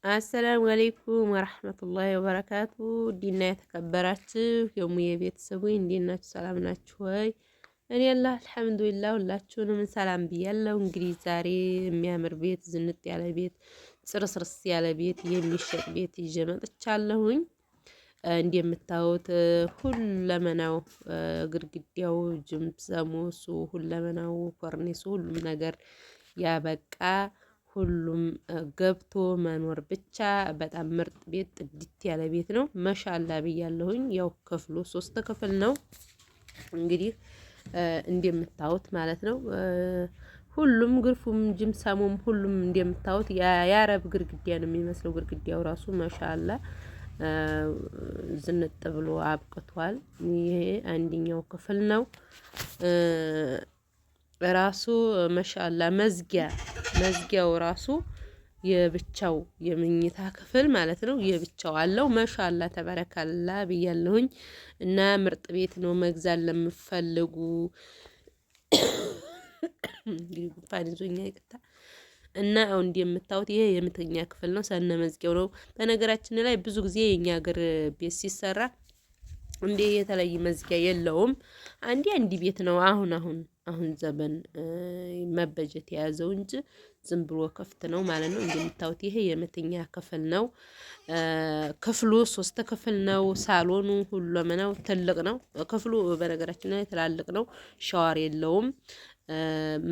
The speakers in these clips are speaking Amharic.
አሰላሙ አለይኩም ወራህመቱላሂ ወበረካቱ። ዲና የተከበራችሁ የሙዬ ቤተሰቦች እንዴት ናችሁ? ሰላም ናችሁ ወይ? እኔ አላህ አልሐምዱሊላህ ሁላችሁንም ሰላም ብያለሁ። እንግዲህ ዛሬ የሚያምር ቤት፣ ዝንጥ ያለ ቤት፣ ጽርስርስ ያለ ቤት፣ የሚሸጥ ቤት ይዤ መጥቻለሁኝ። እንደምታዩት ሁለመናው ግድግዳው፣ ጅምሰሙ፣ ሁለመናው፣ ኮርኒሱ፣ ሁሉም ነገር ያበቃ ሁሉም ገብቶ መኖር ብቻ። በጣም ምርጥ ቤት፣ ጥድት ያለ ቤት ነው። መሻላ ብያለሁኝ። ያው ክፍሉ 3 ክፍል ነው እንግዲህ እንደምታዩት ማለት ነው። ሁሉም ግርፉም ጅምሰሙም ሁሉም እንደምታዩት የአረብ ግርግዳ ነው የሚመስለው። ግርግዳው ራሱ መሻላ ዝንጥ ብሎ አብቅቷል። ይሄ አንደኛው ክፍል ነው ራሱ መሻላ መዝጊያው ራሱ የብቻው የመኝታ ክፍል ማለት ነው። የብቻው አለው። መሻላ ተበረካላ ብያለሁኝ። እና ምርጥ ቤት ነው መግዛት ለምፈልጉ እንግዲህ ጉንፋን ይዞኛ ይቅርታ። እና አሁን እንደምታዩት ይሄ የመተኛ ክፍል ነው። ሰነ መዝጊያው ነው። በነገራችን ላይ ብዙ ጊዜ የኛ ሀገር ቤት ሲሰራ እንዴ የተለየ መዝጊያ የለውም። አንድ ቤት ነው አሁን ዘመን መበጀት የያዘው እንጂ ዝም ብሎ ክፍት ነው ማለት ነው። እንደምታዩት ይሄ የመተኛ ክፍል ነው። ክፍሉ 3 ክፍል ነው። ሳሎኑ ሁሉም ትልቅ ነው። ክፍሉ በነገራችን ላይ ትላልቅ ነው። ሻወር የለውም።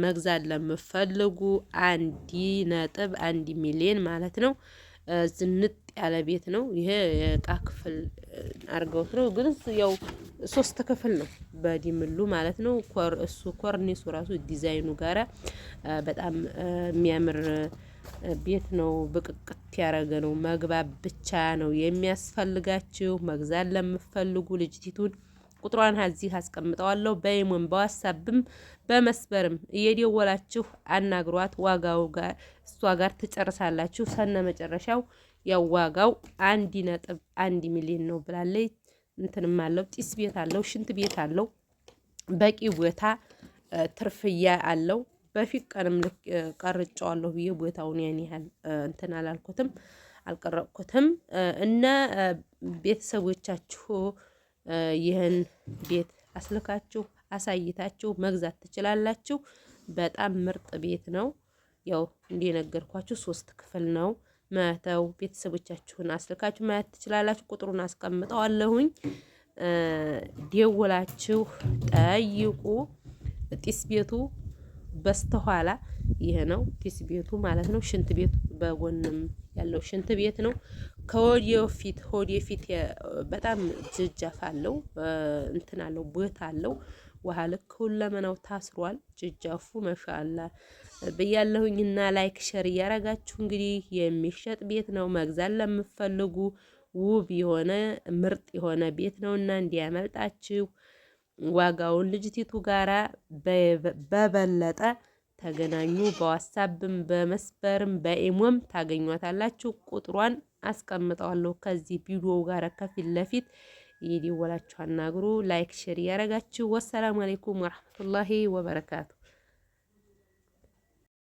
መግዛት ለምፈልጉ 1.1 ሚሊዮን ማለት ነው። ዝንጥ ያለ ቤት ነው። ይሄ የእቃ ክፍል አርገውት ነው፣ ግን ያው 3 ክፍል ነው በዲምሉ ማለት ነው። እሱ ኮርኒሱ ራሱ ዲዛይኑ ጋራ በጣም የሚያምር ቤት ነው። ብቅቅት ያረገ ነው። መግባት ብቻ ነው የሚያስፈልጋችሁ። መግዛት ለምፈልጉ ልጅቲቱን ቁጥሯን እዚህ አስቀምጠዋለሁ። በኢሞም በዋትስአፕም በመስበርም እየደወላችሁ አናግሯት። ዋጋው ጋር እሷ ጋር ትጨርሳላችሁ። ሰነ መጨረሻው ያው ዋጋው 1.1 ሚሊዮን ነው ብላለች። እንትንም አለው፣ ጢስ ቤት አለው፣ ሽንት ቤት አለው፣ በቂ ቦታ ትርፍያ አለው። በፊት ቀንም ቀርጫዋለሁ ብዬ ቦታውን ያን ያህል እንትን አልቀረቅኩትም። እና ቤተሰቦቻችሁ ይህን ቤት አስልካችሁ አሳይታችሁ መግዛት ትችላላችሁ። በጣም ምርጥ ቤት ነው። ያው እንደነገርኳችሁ 3 ክፍል ነው። መተው ቤተሰቦቻችሁን አስልካችሁ ማየት ትችላላችሁ። ቁጥሩን አስቀምጠዋለሁኝ። ደውላችሁ ጠይቁ። ጢስ ቤቱ በስተኋላ ይሄ ነው ጢስ ቤቱ ማለት ነው። ሽንት ቤቱ በጎንም ያለው ሽንት ቤት ነው። ሆዴ ፊት በጣም ጅጃፍ አለው፣ እንትን አለው፣ ቦታ አለው። ውሃ ልክ ሁለመናው ታስሯል። ጅጃፉ መሻአላ ብያለሁኝና ላይክ ሸር እያረጋችሁ እንግዲህ የሚሸጥ ቤት ነው። መግዛት ለምፈልጉ ውብ የሆነ ምርጥ የሆነ ቤት ነውና እንዲያመልጣችሁ። ዋጋውን ልጅቲቱ ጋራ በበለጠ ተገናኙ። በዋትስአፕም በመስበርም በኢሞም ታገኟታላችሁ። ቁጥሯን አስቀምጠዋለሁ ከዚህ ቪዲዮ ጋር ከፊት ለፊት እየደወላችሁ አናግሩ። ላይክ ሼር ያረጋችሁ። ወሰላሙ አለይኩም ወራህመቱላሂ ወበረካቱ።